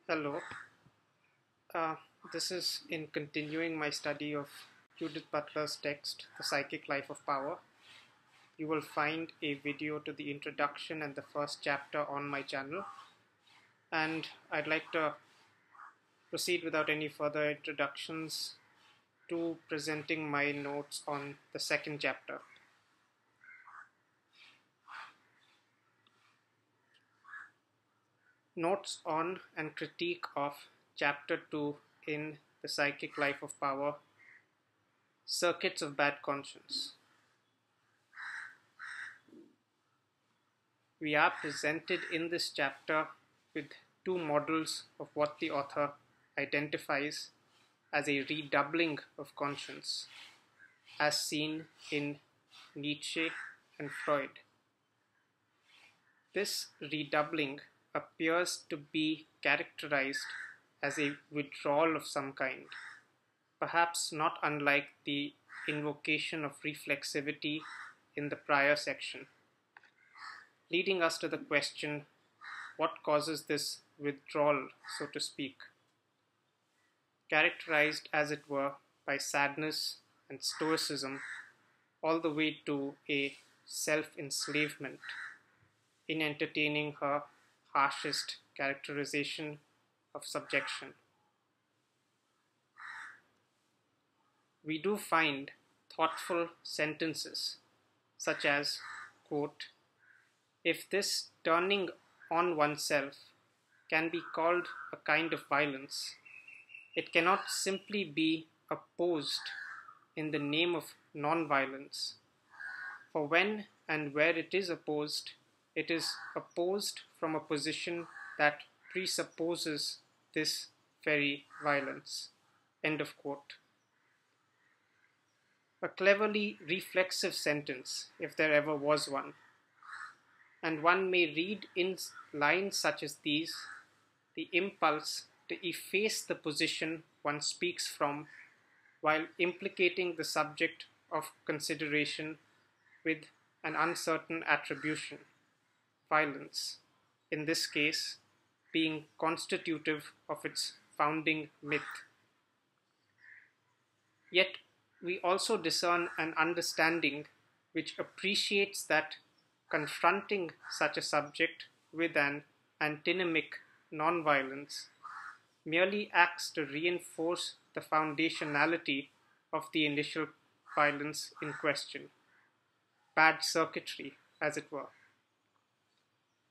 Hello. Uh, this is in continuing my study of Judith Butler's text, The Psychic Life of Power. You will find a video to the introduction and the first chapter on my channel. And I'd like to proceed without any further introductions to presenting my notes on the second chapter. Notes on and critique of chapter 2 in The Psychic Life of Power, Circuits of Bad Conscience. We are presented in this chapter with two models of what the author identifies as a redoubling of conscience, as seen in Nietzsche and Freud. This redoubling appears to be characterized as a withdrawal of some kind, perhaps not unlike the invocation of reflexivity in the prior section, leading us to the question, what causes this withdrawal, so to speak? Characterized, as it were, by sadness and stoicism, all the way to a self-enslavement in entertaining her harshest characterization of subjection. We do find thoughtful sentences such as, quote, "If this turning on oneself can be called a kind of violence, it cannot simply be opposed in the name of non-violence, for when and where it is opposed from a position that presupposes this very violence." End of quote. A cleverly reflexive sentence, if there ever was one. And one may read in lines such as these the impulse to efface the position one speaks from while implicating the subject of consideration with an uncertain attribution, violence, in this case being constitutive of its founding myth. Yet we also discern an understanding which appreciates that confronting such a subject with an antinomic nonviolence merely acts to reinforce the foundationality of the initial violence in question, bad circuitry, as it were.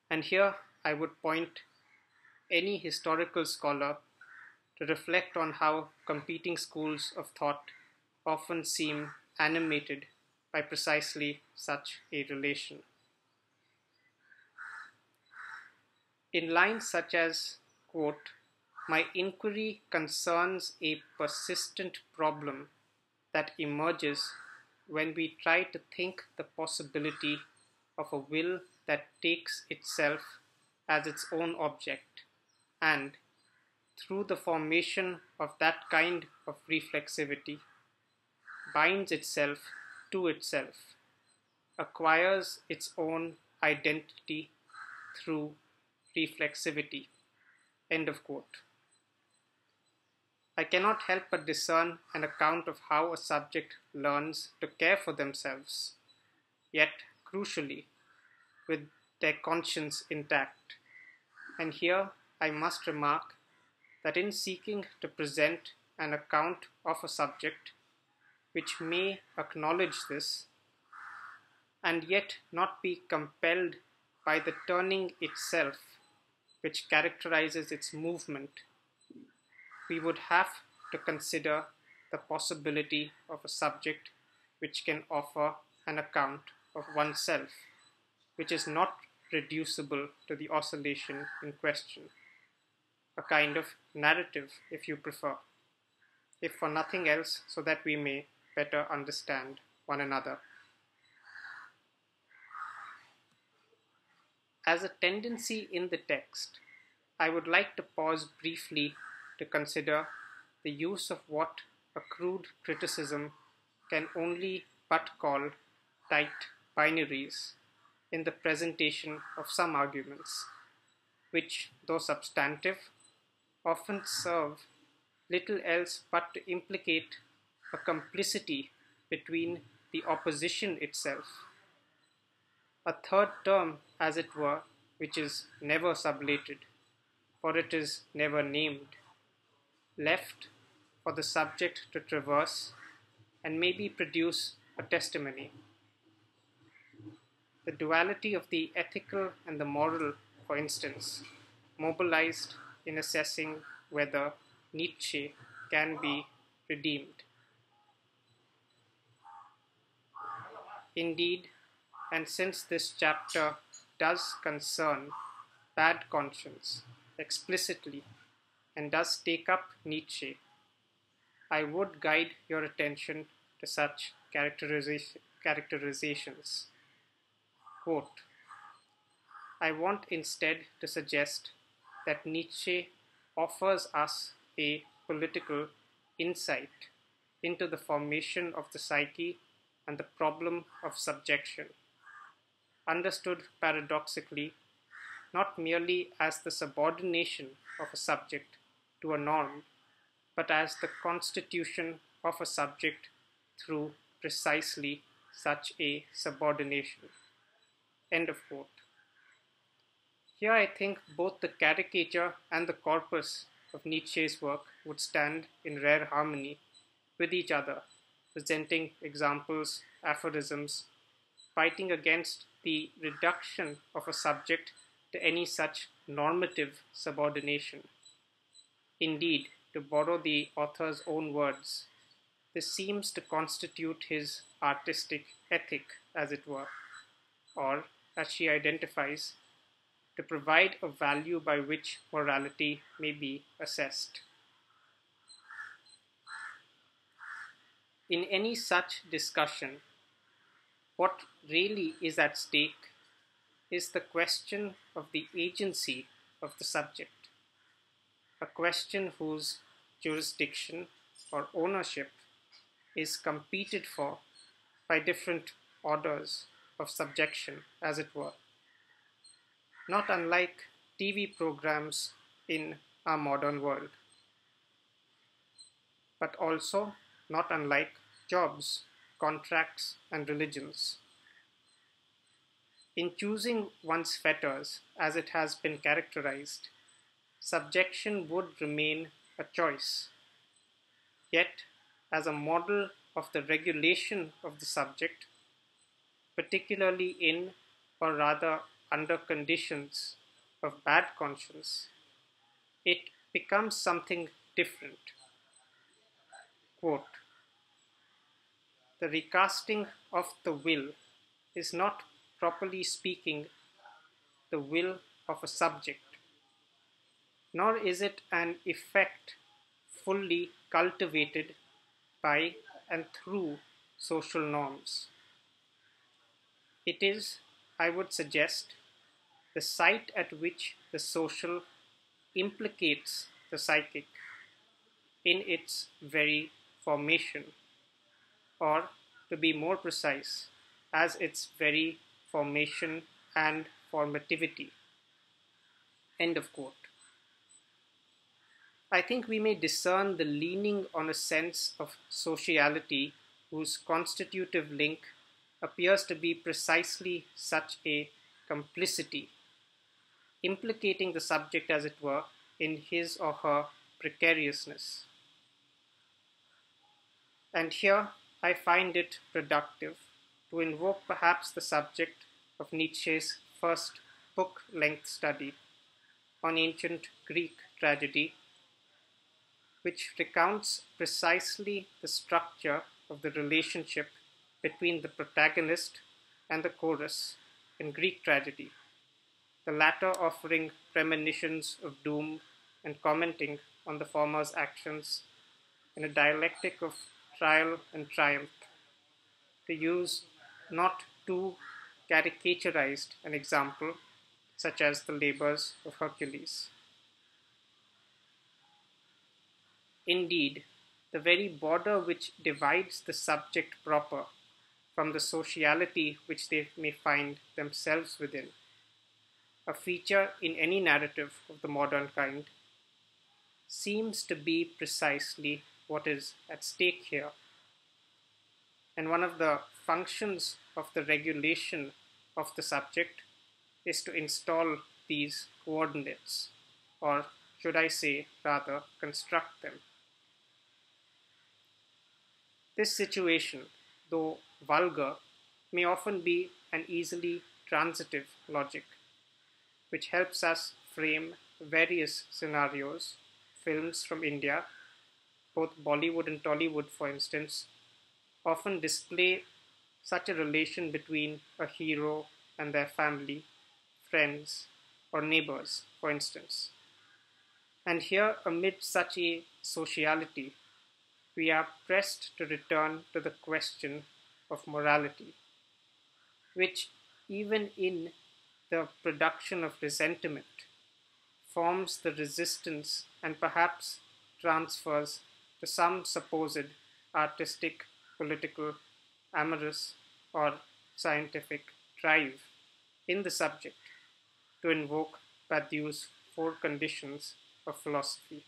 And here I would point any historical scholar to reflect on how competing schools of thought often seem animated by precisely such a relation. In lines such as, quote, "My inquiry concerns a persistent problem that emerges when we try to think the possibility of a will that takes itself as its own object and, through the formation of that kind of reflexivity, binds itself to itself, acquires its own identity through reflexivity." End of quote. I cannot help but discern an account of how a subject learns to care for themselves, yet crucially, with their conscience intact. And here I must remark that in seeking to present an account of a subject which may acknowledge this, and yet not be compelled by the turning itself which characterizes its movement, we would have to consider the possibility of a subject which can offer an account of oneself, which is not reducible to the oscillation in question, a kind of narrative, if you prefer, if for nothing else, so that we may better understand one another. As a tendency in the text, I would like to pause briefly to consider the use of what a crude criticism can only but call tight binaries in the presentation of some arguments, which, though substantive, often serve little else but to implicate a complicity between the opposition itself, a third term, as it were, which is never sublated, for it is never named, left for the subject to traverse and maybe produce a testimony. The duality of the ethical and the moral, for instance, mobilized in assessing whether Nietzsche can be redeemed. Indeed, and since this chapter does concern bad conscience explicitly and does take up Nietzsche, I would guide your attention to such characterizations. Quote, I want instead to suggest that Nietzsche offers us a political insight into the formation of the psyche and the problem of subjection, understood paradoxically not merely as the subordination of a subject to a norm, but as the constitution of a subject through precisely such a subordination. End of quote. Here I think both the caricature and the corpus of Nietzsche's work would stand in rare harmony with each other, presenting examples, aphorisms, fighting against the reduction of a subject to any such normative subordination. Indeed, to borrow the author's own words, this seems to constitute his artistic ethic, as it were, or, as she identifies, to provide a value by which morality may be assessed. In any such discussion, what really is at stake is the question of the agency of the subject, a question whose jurisdiction or ownership is competed for by different orders of subjection, as it were, not unlike TV programs in our modern world, but also not unlike jobs, contracts, and religions. In choosing one's fetters, as it has been characterized, subjection would remain a choice. Yet, as a model of the regulation of the subject, particularly in, or rather under conditions of bad conscience, it becomes something different. Quote, the recasting of the will is not, properly speaking, the will of a subject, nor is it an effect fully cultivated by and through social norms. It is, I would suggest, the site at which the social implicates the psychic in its very formation, or, to be more precise, as its very formation and formativity. End of quote. I think we may discern the leaning on a sense of sociality whose constitutive link appears to be precisely such a complicity, implicating the subject, as it were, in his or her precariousness. And here I find it productive to invoke perhaps the subject of Nietzsche's first book-length study on ancient Greek tragedy, which recounts precisely the structure of the relationship between the protagonist and the chorus in Greek tragedy, the latter offering premonitions of doom and commenting on the former's actions in a dialectic of trial and triumph, to use not too caricaturized an example such as the labors of Hercules. Indeed, the very border which divides the subject proper from the sociality which they may find themselves within, a feature in any narrative of the modern kind, seems to be precisely what is at stake here. And one of the functions of the regulation of the subject is to install these coordinates, or should I say, rather, construct them. This situation, though vulgar, may often be an easily transitive logic, which helps us frame various scenarios. Films from India, both Bollywood and Tollywood, for instance, often display such a relation between a hero and their family, friends, or neighbors, for instance. And here, amid such a sociality, we are pressed to return to the question of morality, which, even in the production of resentment, forms the resistance and perhaps transfers to some supposed artistic, political, amorous, or scientific drive in the subject to invoke Badiou's four conditions of philosophy.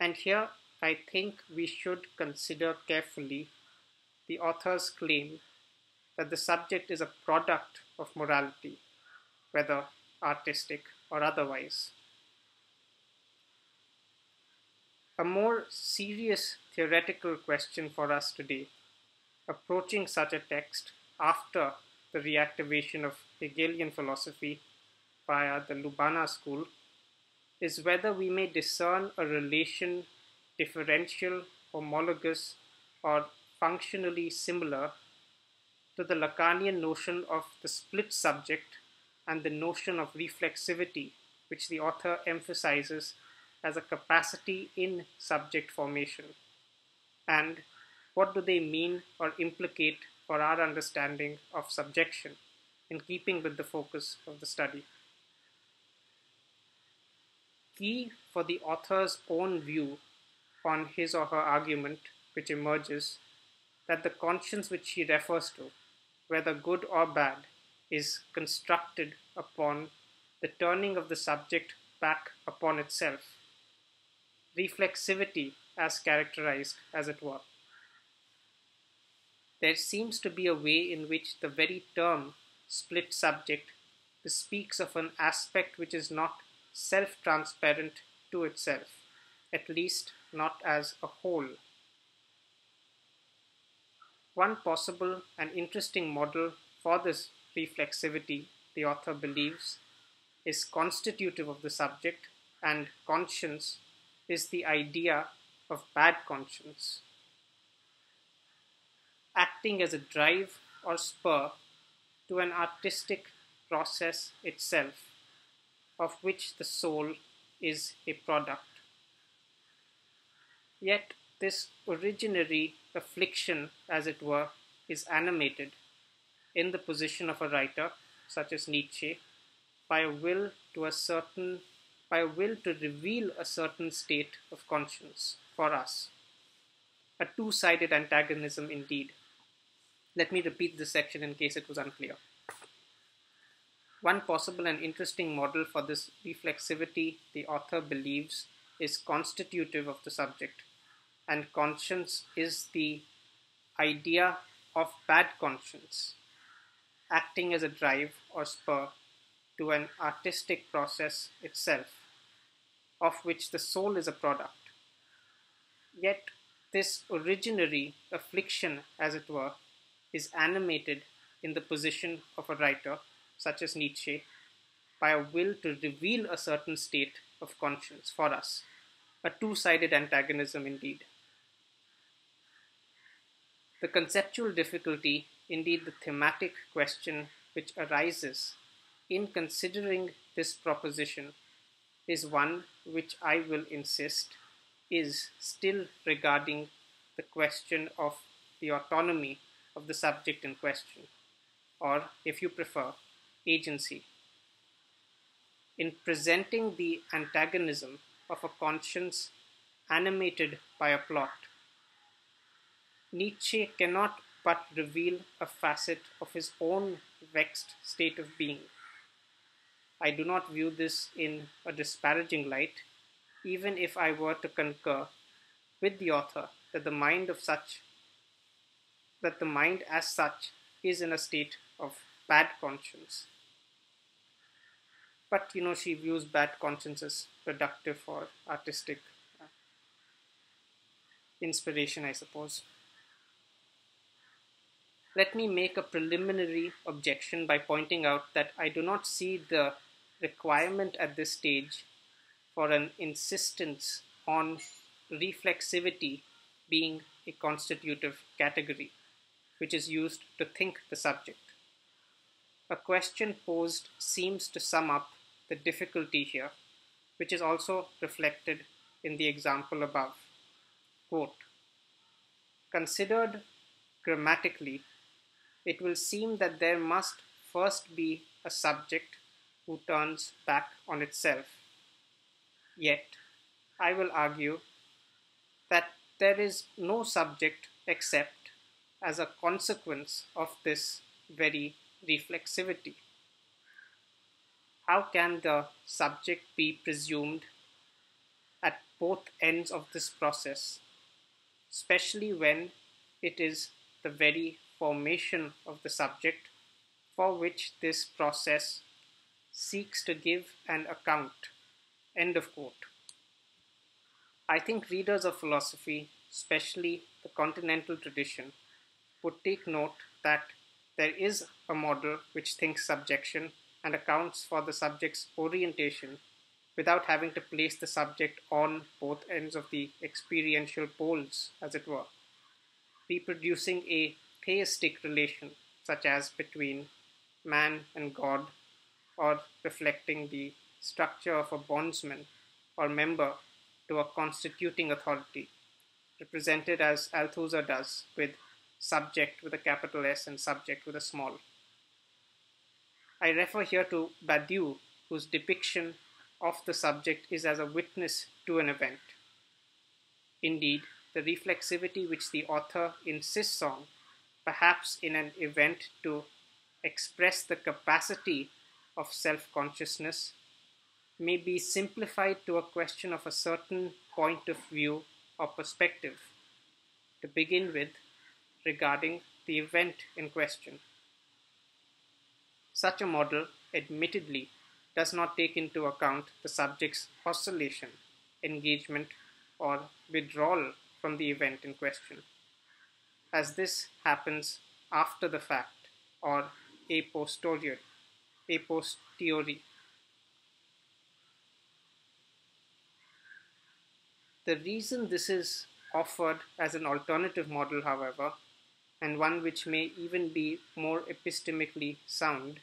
And here I think we should consider carefully the author's claim that the subject is a product of morality, whether artistic or otherwise. A more serious theoretical question for us today, approaching such a text after the reactivation of Hegelian philosophy via the Lubana school, is whether we may discern a relation differential, homologous, or functionally similar to the Lacanian notion of the split subject and the notion of reflexivity, which the author emphasizes as a capacity in subject formation. And what do they mean or implicate for our understanding of subjection, in keeping with the focus of the study? Key for the author's own view on his or her argument, which emerges that the conscience which she refers to, whether good or bad, is constructed upon the turning of the subject back upon itself. Reflexivity as characterized, as it were. There seems to be a way in which the very term split subject speaks of an aspect which is not self-transparent to itself, at least not as a whole. One possible and interesting model for this reflexivity, the author believes, is constitutive of the subject, and conscience is the idea of bad conscience, acting as a drive or spur to an artistic process itself, of which the soul is a product. Yet this originary affliction, as it were, is animated in the position of a writer, such as Nietzsche, by a will to reveal a certain state of conscience for us. A two-sided antagonism indeed. Let me repeat this section in case it was unclear. One possible and interesting model for this reflexivity, the author believes, is constitutive of the subject, and conscience is the idea of bad conscience, acting as a drive or spur to an artistic process itself, of which the soul is a product. Yet this originary affliction, as it were, is animated in the position of a writer, such as Nietzsche, by a will to reveal a certain state of conscience for us. A two-sided antagonism indeed. The conceptual difficulty, indeed the thematic question which arises in considering this proposition, is one which I will insist is still regarding the question of the autonomy of the subject in question, or if you prefer, agency. In presenting the antagonism of a conscience animated by a plot, Nietzsche cannot but reveal a facet of his own vexed state of being. I do not view this in a disparaging light, even if I were to concur with the author that the mind as such is in a state of bad conscience. But she views bad conscience as productive for artistic inspiration, I suppose. Let me make a preliminary objection by pointing out that I do not see the requirement at this stage for an insistence on reflexivity being a constitutive category, which is used to think the subject. A question posed seems to sum up the difficulty here, which is also reflected in the example above. Quote, considered grammatically, it will seem that there must first be a subject who turns back on itself. Yet, I will argue that there is no subject except as a consequence of this very reflexivity. How can the subject be presumed at both ends of this process, especially when it is the very formation of the subject for which this process seeks to give an account. End of quote. I think readers of philosophy, especially the continental tradition, would take note that there is a model which thinks subjection and accounts for the subject's orientation without having to place the subject on both ends of the experiential poles, as it were, reproducing a theistic relation, such as between man and God, or reflecting the structure of a bondsman or member to a constituting authority, represented as Althusser does with subject with a capital S and subject with a small. I refer here to Badiou, whose depiction of the subject is as a witness to an event. Indeed, the reflexivity which the author insists on, perhaps in an event to express the capacity of self-consciousness, may be simplified to a question of a certain point of view or perspective, to begin with, regarding the event in question. Such a model, admittedly, does not take into account the subject's oscillation, engagement, or withdrawal from the event in question, as this happens after the fact or a posteriori. The reason this is offered as an alternative model, however, and one which may even be more epistemically sound,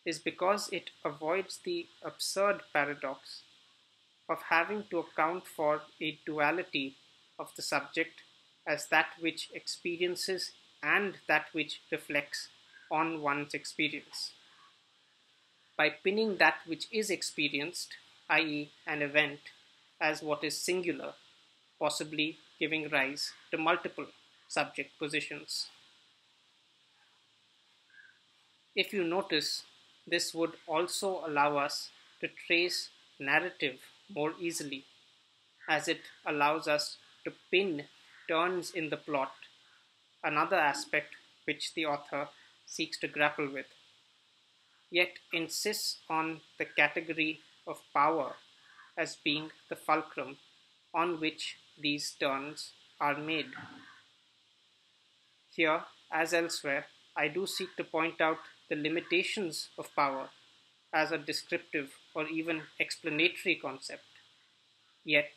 is because it avoids the absurd paradox of having to account for a duality of the subject as that which experiences and that which reflects on one's experience. By pinning that which is experienced, i.e., an event, as what is singular, possibly giving rise to multiple subject positions. If you notice, this would also allow us to trace narrative more easily, as it allows us to pin turns in the plot, another aspect which the author seeks to grapple with, yet insists on the category of power as being the fulcrum on which these turns are made. Here, as elsewhere, I do seek to point out the limitations of power as a descriptive or even explanatory concept, yet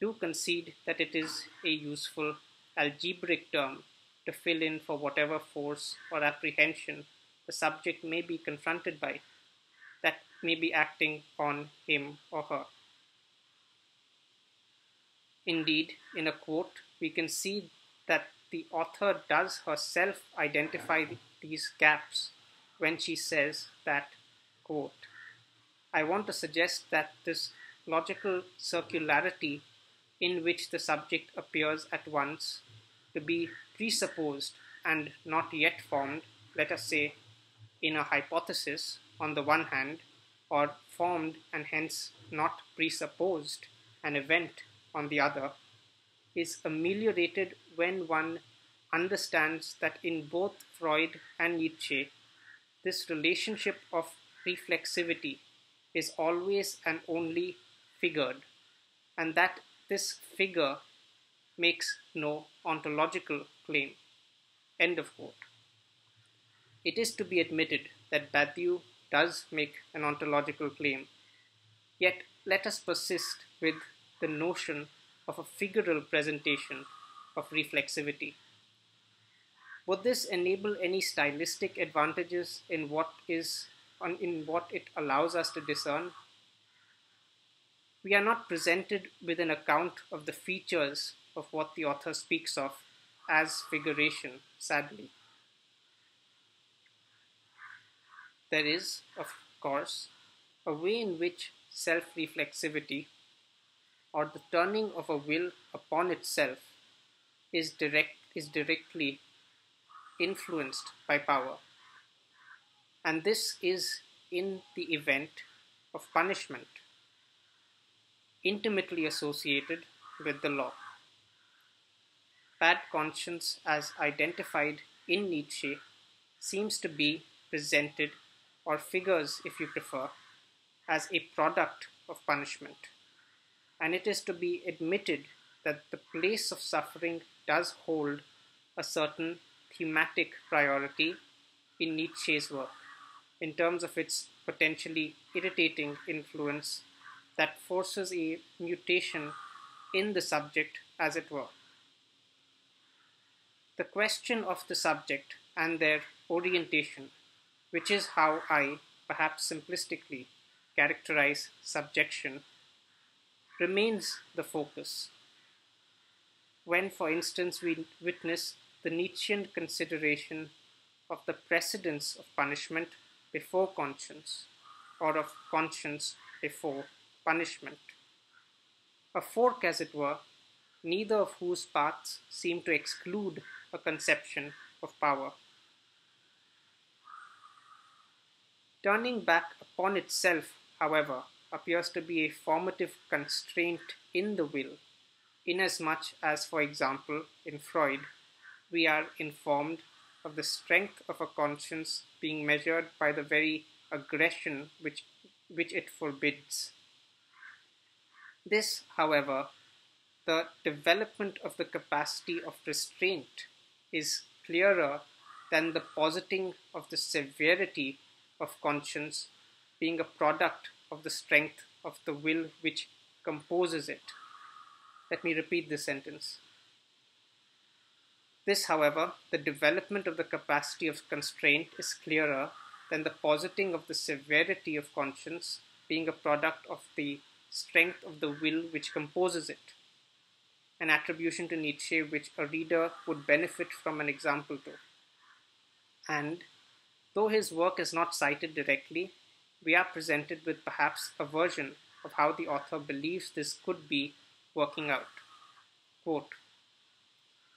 do concede that it is a useful algebraic term to fill in for whatever force or apprehension the subject may be confronted by that may be acting on him or her. Indeed, in a quote, we can see that the author does herself identify these gaps when she says that, quote, I want to suggest that this logical circularity in which the subject appears at once to be presupposed and not yet formed, let us say, in a hypothesis on the one hand, or formed and hence not presupposed an event on the other, is ameliorated when one understands that in both Freud and Nietzsche, this relationship of reflexivity is always and only figured, and that this figure makes no ontological claim. End of quote. It is to be admitted that Badiou does make an ontological claim, yet let us persist with the notion of a figural presentation of reflexivity. Would this enable any stylistic advantages in what it allows us to discern? We are not presented with an account of the features of what the author speaks of as figuration, sadly. There is, of course, a way in which self-reflexivity, or the turning of a will upon itself, is directly influenced by power. And this is in the event of punishment, intimately associated with the law. Bad conscience, as identified in Nietzsche, seems to be presented, or figures if you prefer, as a product of punishment. And it is to be admitted that the place of suffering does hold a certain thematic priority in Nietzsche's work, in terms of its potentially irritating influence that forces a mutation in the subject, as it were. The question of the subject and their orientation, which is how I, perhaps simplistically, characterize subjection, remains the focus. When, for instance, we witness the Nietzschean consideration of the precedence of punishment before conscience, or of conscience before punishment. A fork, as it were, neither of whose paths seem to exclude a conception of power. Turning back upon itself, however, appears to be a formative constraint in the will, inasmuch as, for example, in Freud, we are informed of the strength of a conscience being measured by the very aggression which it forbids. This, however, the development of the capacity of restraint, is clearer than the positing of the severity of conscience being a product of the strength of the will which composes it. Let me repeat this sentence. This, however, the development of the capacity of constraint is clearer than the positing of the severity of conscience being a product of the strength of the will which composes it, an attribution to Nietzsche which a reader would benefit from an example to. And, though his work is not cited directly, we are presented with perhaps a version of how the author believes this could be working out. Quote,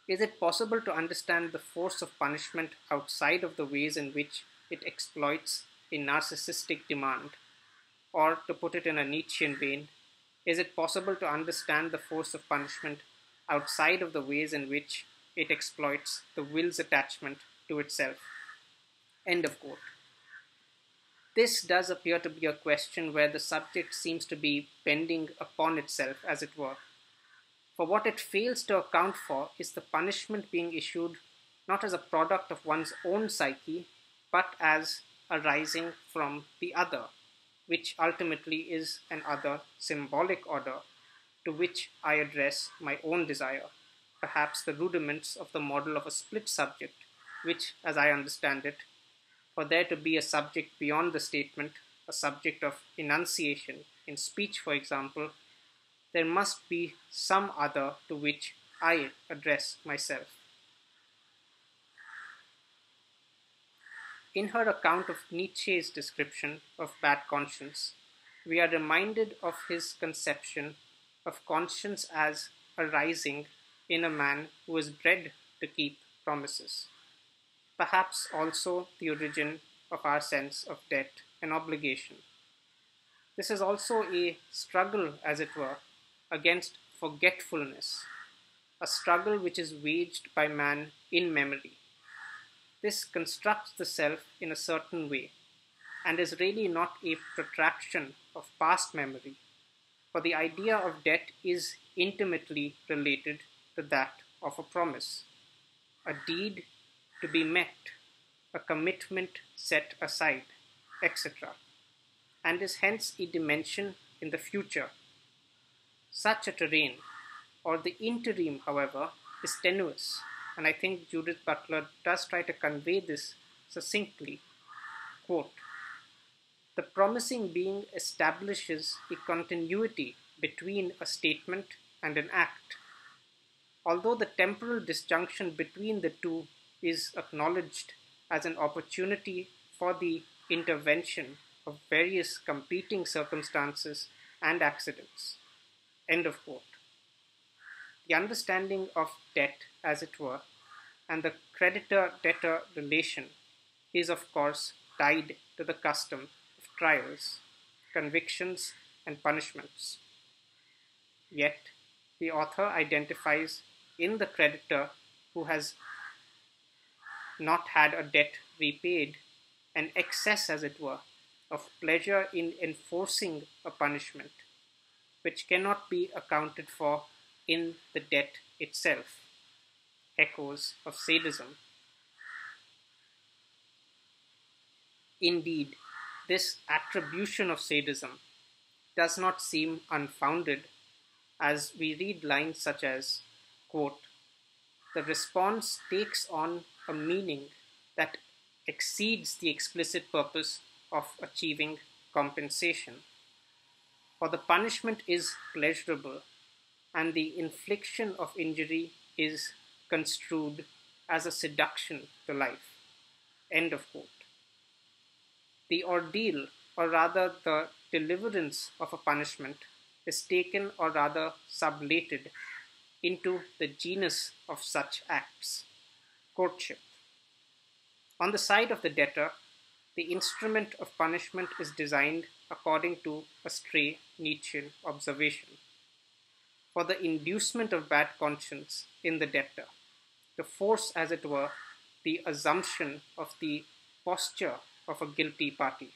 "Is it possible to understand the force of punishment outside of the ways in which it exploits a narcissistic demand? Or, to put it in a Nietzschean vein, is it possible to understand the force of punishment outside of the ways in which it exploits the will's attachment to itself?" End of quote. This does appear to be a question where the subject seems to be bending upon itself, as it were. For what it fails to account for is the punishment being issued not as a product of one's own psyche, but as arising from the other, which ultimately is an other symbolic order to which I address my own desire, perhaps the rudiments of the model of a split subject, which, as I understand it, for there to be a subject beyond the statement, a subject of enunciation, in speech, for example, there must be some other to which I address myself. In her account of Nietzsche's description of bad conscience, we are reminded of his conception of conscience as arising in a man who is bred to keep promises. Perhaps also the origin of our sense of debt and obligation. This is also a struggle, as it were, against forgetfulness, a struggle which is waged by man in memory. This constructs the self in a certain way and is really not a protraction of past memory, for the idea of debt is intimately related to that of a promise, a deed to be met, a commitment set aside, etc., and is hence a dimension in the future. Such a terrain, or the interim, however, is tenuous, and I think Judith Butler does try to convey this succinctly. Quote, "The promising being establishes a continuity between a statement and an act. Although the temporal disjunction between the two is acknowledged as an opportunity for the intervention of various competing circumstances and accidents." End of quote. The understanding of debt, as it were, and the creditor-debtor relation is, of course, tied to the custom of trials, convictions, and punishments. Yet, the author identifies in the creditor who has not had a debt repaid an excess, as it were, of pleasure in enforcing a punishment, which cannot be accounted for in the debt itself. Echoes of sadism. Indeed, this attribution of sadism does not seem unfounded, as we read lines such as, quote, "The response takes on a meaning that exceeds the explicit purpose of achieving compensation. For the punishment is pleasurable, and the infliction of injury is construed as a seduction to life." End of quote. The ordeal, or rather the deliverance of a punishment, is taken or rather sublated into the genus of such acts, courtship. On the side of the debtor, the instrument of punishment is designed according to a stray Nietzschean observation, for the inducement of bad conscience in the debtor, to force, as it were, the assumption of the posture of a guilty party.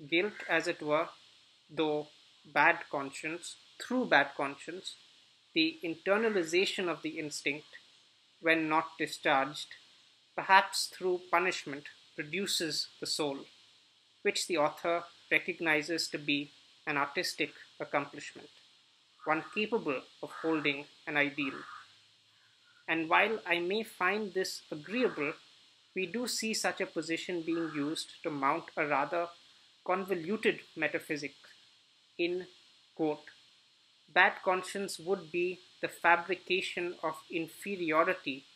Guilt, as it were, though bad conscience, through bad conscience, the internalization of the instinct, when not discharged, perhaps through punishment, produces the soul, which the author recognizes to be an artistic accomplishment, one capable of holding an ideal. And while I may find this agreeable, we do see such a position being used to mount a rather convoluted metaphysic in, quote, "Bad conscience would be the fabrication of inferiority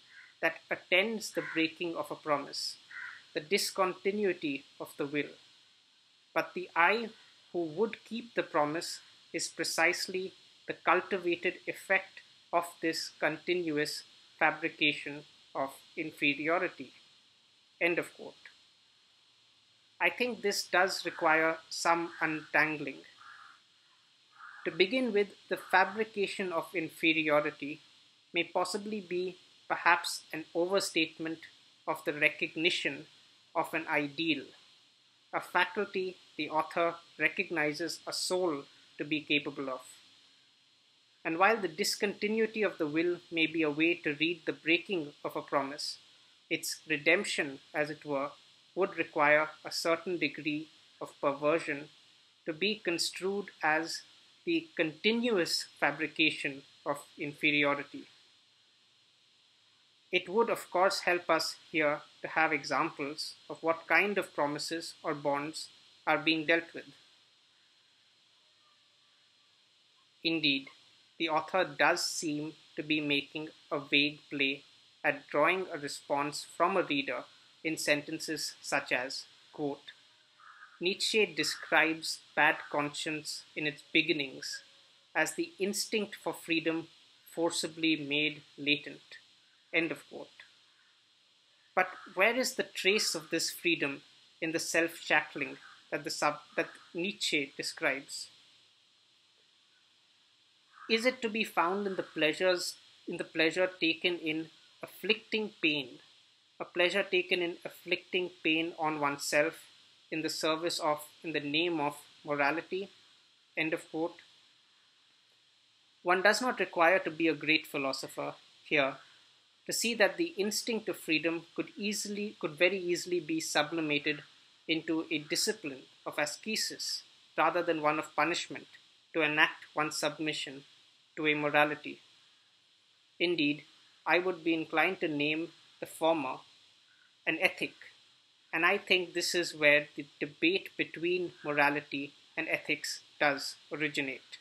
that attends the breaking of a promise, the discontinuity of the will. But the I who would keep the promise is precisely the cultivated effect of this continuous fabrication of inferiority." End of quote. I think this does require some untangling. To begin with, the fabrication of inferiority may possibly be perhaps an overstatement of the recognition of an ideal, a faculty the author recognizes a soul to be capable of. And while the discontinuity of the will may be a way to read the breaking of a promise, its redemption, as it were, would require a certain degree of perversion to be construed as the continuous fabrication of inferiority. It would, of course, help us here to have examples of what kind of promises or bonds are being dealt with. Indeed, the author does seem to be making a vague play at drawing a response from a reader in sentences such as, quote, "Nietzsche describes bad conscience in its beginnings as the instinct for freedom forcibly made latent." End of quote. But where is the trace of this freedom in the self-shackling that Nietzsche describes. Is it to be found in the pleasure taken in afflicting pain, a pleasure taken in afflicting pain on oneself in the service of, in the name of morality? End of quote. One does not require to be a great philosopher here to see that the instinct of freedom could very easily be sublimated into a discipline of ascesis rather than one of punishment to enact one's submission to a morality. Indeed, I would be inclined to name the former an ethic, and I think this is where the debate between morality and ethics does originate.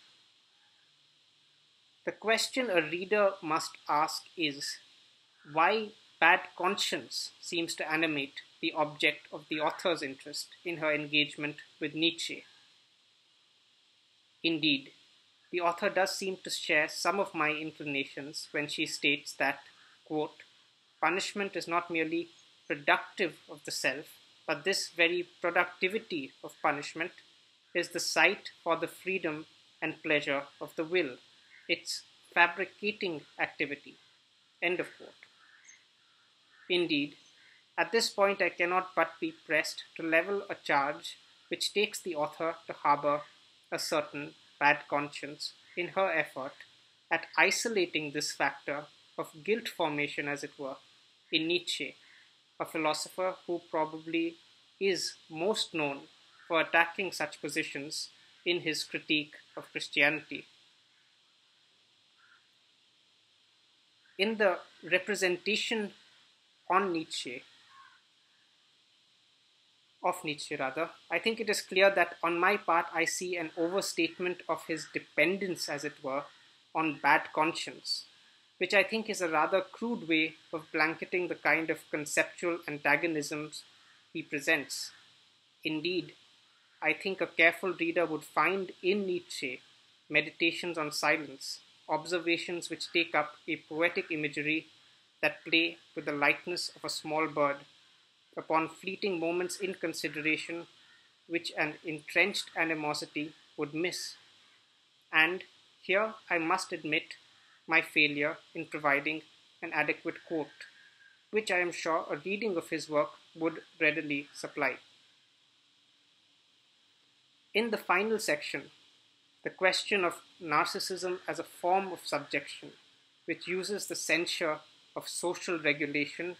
The question a reader must ask is why bad conscience seems to animate the object of the author's interest in her engagement with Nietzsche. Indeed, the author does seem to share some of my inclinations when she states that, quote, punishment is not merely productive of the self, but this very productivity of punishment is the site for the freedom and pleasure of the will, its fabricating activity. End of quote. Indeed, at this point I cannot but be pressed to level a charge which takes the author to harbour a certain bad conscience in her effort at isolating this factor of guilt formation, as it were, in Nietzsche, a philosopher who probably is most known for attacking such positions in his critique of Christianity. In the representation of Nietzsche, I think it is clear that on my part I see an overstatement of his dependence, as it were, on bad conscience, which I think is a rather crude way of blanketing the kind of conceptual antagonisms he presents. Indeed, I think a careful reader would find in Nietzsche meditations on silence, observations which take up a poetic imagery that play with the lightness of a small bird, upon fleeting moments in consideration which an entrenched animosity would miss. And here I must admit my failure in providing an adequate quote, which I am sure a reading of his work would readily supply. In the final section, the question of narcissism as a form of subjection, which uses the censure of social regulation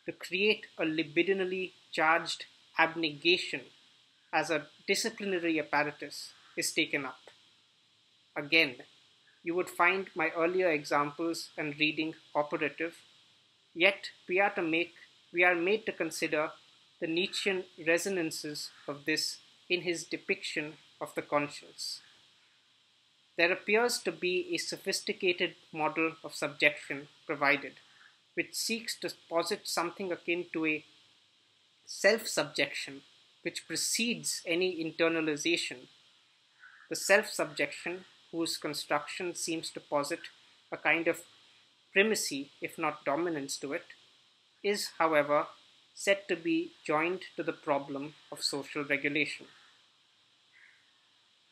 to create a libidinally charged abnegation as a disciplinary apparatus, is taken up. Again, you would find my earlier examples and reading operative, yet we are made to consider the Nietzschean resonances of this in his depiction of the conscience. There appears to be a sophisticated model of subjection provided, which seeks to posit something akin to a self-subjection which precedes any internalization. The self-subjection, whose construction seems to posit a kind of primacy, if not dominance to it, is, however, said to be joined to the problem of social regulation.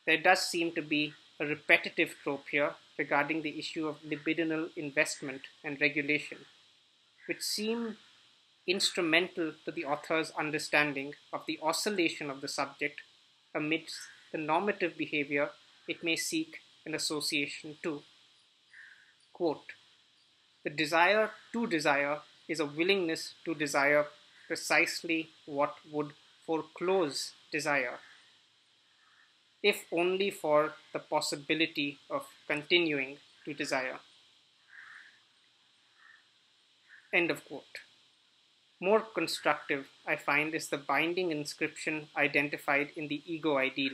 There does seem to be a repetitive trope here regarding the issue of libidinal investment and regulation, which seem instrumental to the author's understanding of the oscillation of the subject amidst the normative behavior it may seek an association to. Quote, the desire to desire is a willingness to desire precisely what would foreclose desire, if only for the possibility of continuing to desire. End of quote. More constructive, I find, is the binding inscription identified in the ego ideal,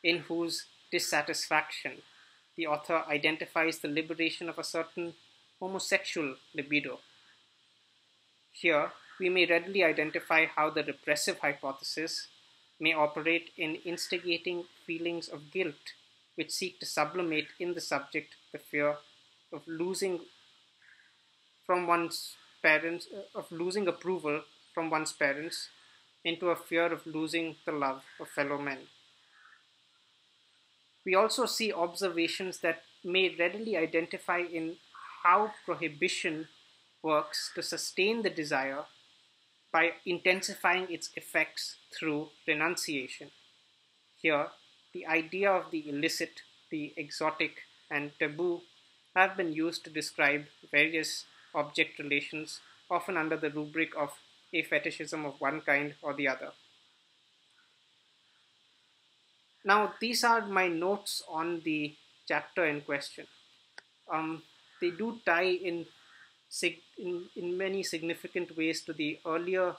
in whose dissatisfaction the author identifies the liberation of a certain homosexual libido. Here, we may readily identify how the repressive hypothesis may operate in instigating feelings of guilt, which seek to sublimate in the subject the fear of losing from one's parents, of losing approval from one's parents, into a fear of losing the love of fellow men. We also see observations that may readily identify in how prohibition works to sustain the desire by intensifying its effects through renunciation. Here, the idea of the illicit, the exotic, and taboo have been used to describe various object relations, often under the rubric of a fetishism of one kind or the other. Now, these are my notes on the chapter in question. They do tie in many significant ways to the earlier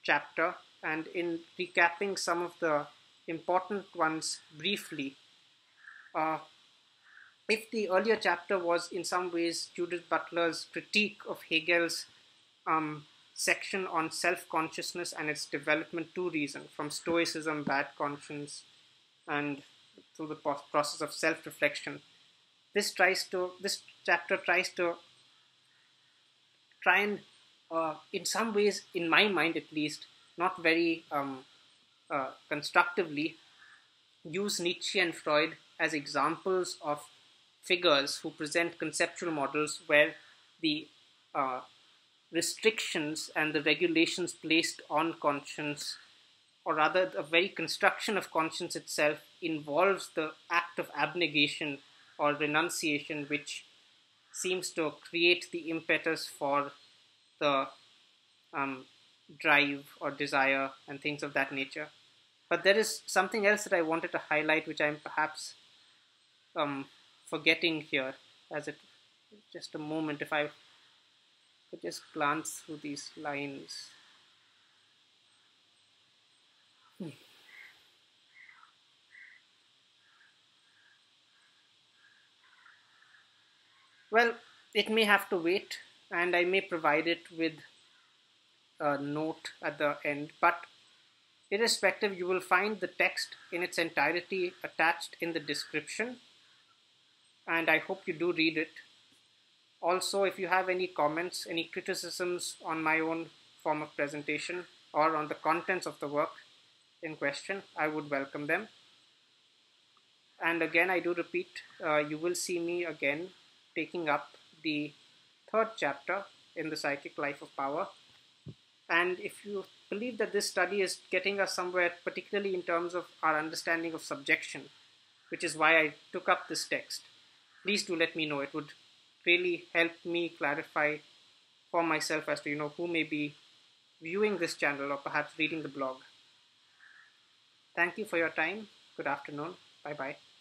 chapter, and in recapping some of the important ones briefly, if the earlier chapter was in some ways Judith Butler's critique of Hegel's section on self-consciousness and its development to reason, from stoicism, bad conscience, and through the process of self-reflection, this chapter tries to try and, in some ways, in my mind at least, not very constructively, use Nietzsche and Freud as examples of figures who present conceptual models where the restrictions and the regulations placed on conscience, or rather the very construction of conscience itself, involves the act of abnegation or renunciation, which seems to create the impetus for the drive or desire and things of that nature. But there is something else that I wanted to highlight, which I'm perhaps forgetting here. Just a moment, if I could just glance through these lines. Well, it may have to wait, and I may provide it with a note at the end, but irrespective, you will find the text in its entirety attached in the description, and I hope you do read it. Also, if you have any comments, any criticisms on my own form of presentation or on the contents of the work in question, I would welcome them. And again, I do repeat, you will see me again taking up the third chapter in the Psychic Life of Power. And if you believe that this study is getting us somewhere, particularly in terms of our understanding of subjection, which is why I took up this text, please do let me know. It would really help me clarify for myself as to who may be viewing this channel or perhaps reading the blog. Thank you for your time. Good afternoon. Bye-bye.